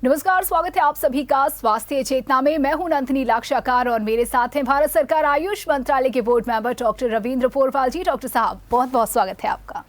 नमस्कार, स्वागत है आप सभी का स्वास्थ्य चेतना में। मैं हूं नंदिनी लाक्षाकार और मेरे साथ हैं भारत सरकार आयुष मंत्रालय के board member doctor Ravindra Porwal ji. Doctor साहब, बहुत बहुत स्वागत है आपका।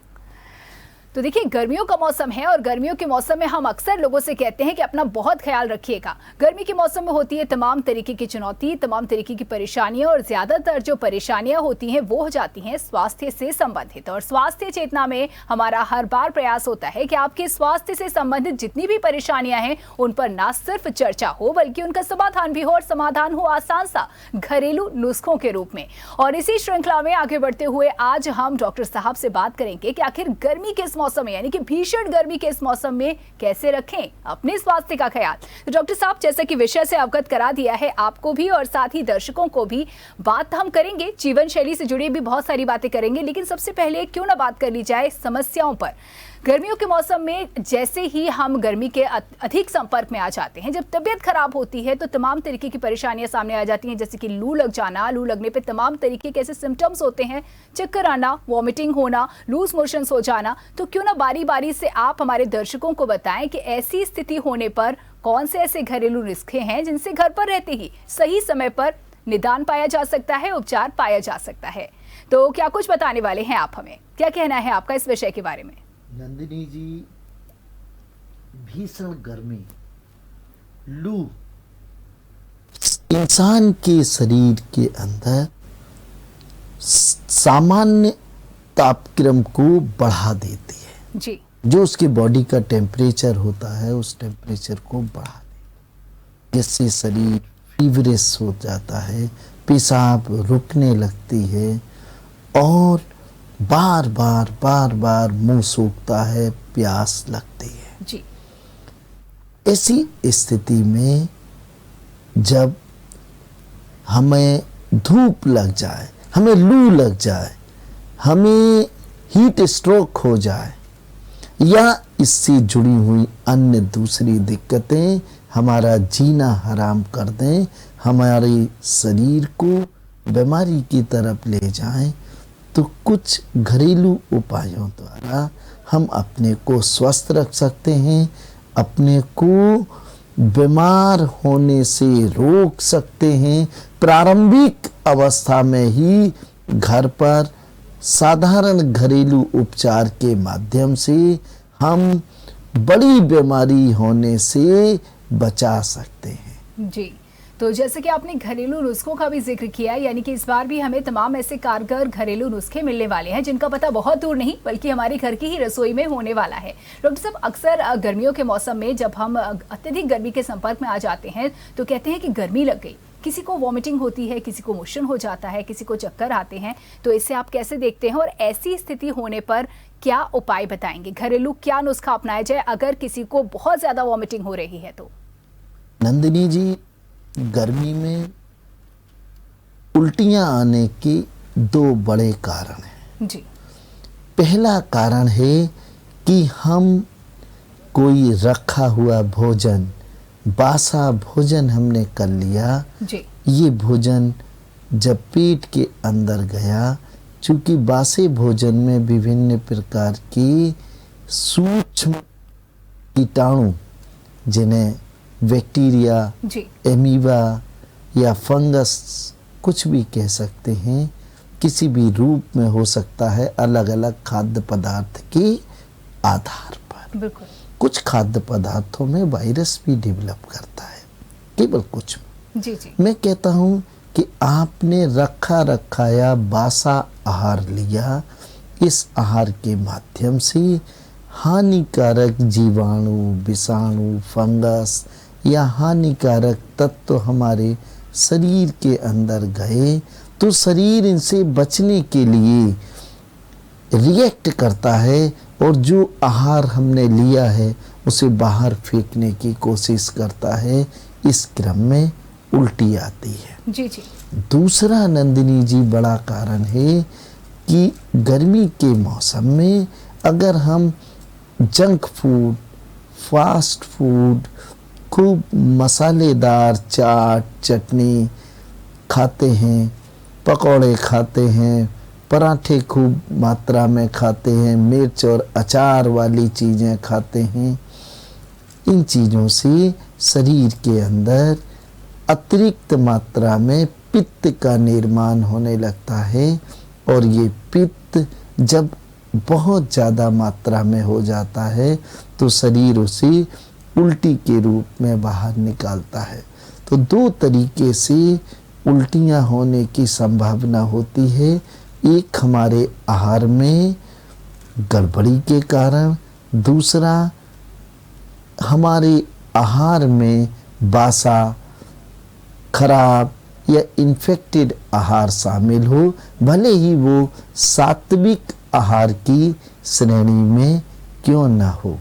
तो देखिए, गर्मियों का मौसम है और गर्मियों के मौसम में हम अक्सर लोगों से कहते हैं कि अपना बहुत ख्याल रखिएगा। गर्मी के मौसम में होती है तमाम तरीके की चुनौती, तमाम तरीके की परेशानियां और ज्यादातर जो परेशानियां होती हैं वो हो जाती हैं स्वास्थ्य से संबंधित। और स्वास्थ्य चेतना में हमारा हर बार प्रयास होता है कि आपके स्वास्थ्य से संबंधित जितनी भी परेशानियां हैं उन पर ना सिर्फ चर्चा हो बल्कि उनका समाधान भी हो, और समाधान हो आसान सा घरेलू नुस्खों के रूप में। और इसी श्रृंखला में आगे बढ़ते हुए आज हम डॉक्टर साहब से बात करेंगे कि आखिर गर्मी के इस मौसम में, यानी कि भीषण गर्मी के इस मौसम में कैसे रखें अपने स्वास्थ्य का ख्याल। तो डॉक्टर साहब, जैसा कि विषय से अवगत करा दिया है आपको भी और साथ ही दर्शकों को भी, बात हम करेंगे जीवन शैली से जुड़ी भी बहुत सारी बातें करेंगे, लेकिन सबसे पहले क्यों ना बात कर ली जाए समस्याओं पर। गर्मियों के मौसम में जैसे ही हम गर्मी के अधिक संपर्क में आ जाते हैं, जब तबीयत खराब होती है तो तमाम तरीके की परेशानियां सामने आ जाती हैं, जैसे कि लू लग जाना। लू लगने पे तमाम तरीके के ऐसे सिम्टम्स होते हैं, चक्कर आना, वॉमिटिंग होना, लूज मोशंस हो जाना। तो क्यों ना बारी बारी से आप हमारे दर्शकों को बताएं कि ऐसी स्थिति होने पर कौन से ऐसे घरेलू नुस्खे हैं जिनसे घर पर रहते ही सही समय पर निदान पाया जा सकता है, उपचार पाया जा सकता है। तो क्या कुछ बताने वाले हैं आप हमें? क्या कहना है आपका इस विषय के बारे में? नंदिनी जी, भीषण गर्मी, लू इंसान के शरीर के अंदर सामान्य तापक्रम को बढ़ा देती है जी। जो उसके बॉडी का टेम्परेचर होता है उस टेम्परेचर को बढ़ा देती है, जिससे शरीर फीवरिश हो जाता है, पेशाब रुकने लगती है और बार बार मुंह सूखता है, प्यास लगती है जी। ऐसी स्थिति में जब हमें धूप लग जाए, हमें लू लग जाए, हमें हीट स्ट्रोक हो जाए या इससे जुड़ी हुई अन्य दूसरी दिक्कतें हमारा जीना हराम कर दें, हमारे शरीर को बीमारी की तरफ ले जाएं, तो कुछ घरेलू उपायों द्वारा हम अपने को स्वस्थ रख सकते हैं, अपने को बीमार होने से रोक सकते हैं। प्रारंभिक अवस्था में ही घर पर साधारण घरेलू उपचार के माध्यम से हम बड़ी बीमारी होने से बचा सकते हैं। जी, तो जैसे कि आपने घरेलू नुस्खों का भी जिक्र किया, यानी कि इस बार भी हमें तमाम ऐसे कारगर घरेलू नुस्खे मिलने वाले हैं जिनका पता बहुत दूर नहीं बल्कि हमारे घर की ही रसोई में होने वाला है। डॉक्टर साहब, अक्सर गर्मियों के मौसम में जब हम अत्यधिक गर्मी के संपर्क में आ जाते हैं तो कहते हैं कि गर्मी लग गई, किसी को वॉमिटिंग होती है, किसी को मोशन हो जाता है, किसी को चक्कर आते हैं। तो इसे आप कैसे देखते हैं और ऐसी स्थिति होने पर क्या उपाय बताएंगे? घरेलू क्या नुस्खा अपनाया जाए अगर किसी को बहुत ज्यादा वॉमिटिंग हो रही है तो? नंदिनी जी, गर्मी में उल्टियां आने के दो बड़े कारण हैं जी। पहला कारण है कि हम कोई रखा हुआ भोजन, बासा भोजन हमने कर लिया जी। ये भोजन जब पेट के अंदर गया, चूंकि बासे भोजन में विभिन्न प्रकार के सूक्ष्म कीटाणु, जिन्हें बैक्टीरिया, एमीबा या फंगस कुछ भी कह सकते हैं, किसी भी रूप में हो सकता है अलग अलग खाद्य पदार्थ के आधार पर। बिल्कुल। कुछ खाद्य पदार्थों में वायरस भी डेवलप करता है, केवल कुछ। जी जी। मैं कहता हूं कि आपने रखा या बासा आहार लिया, इस आहार के माध्यम से हानिकारक जीवाणु, विषाणु, फंगस या हानिकारक तत्व हमारे शरीर के अंदर गए तो शरीर इनसे बचने के लिए रिएक्ट करता है और जो आहार हमने लिया है उसे बाहर फेंकने की कोशिश करता है। इस क्रम में उल्टी आती है। जी जी। दूसरा नंदिनी जी बड़ा कारण है कि गर्मी के मौसम में अगर हम जंक फूड, फास्ट फूड, खूब मसालेदार चाट, चटनी खाते हैं, पकौड़े खाते हैं, पराठे खूब मात्रा में खाते हैं, मिर्च और अचार वाली चीज़ें खाते हैं, इन चीज़ों से शरीर के अंदर अतिरिक्त मात्रा में पित्त का निर्माण होने लगता है और ये पित्त जब बहुत ज़्यादा मात्रा में हो जाता है तो शरीर उसे उल्टी के रूप में बाहर निकालता है। तो दो तरीके से उल्टियाँ होने की संभावना होती है। एक हमारे आहार में गड़बड़ी के कारण, दूसरा हमारे आहार में बासा, खराब या इन्फेक्टेड आहार शामिल हो, भले ही वो सात्विक आहार की श्रेणी में क्यों ना हो।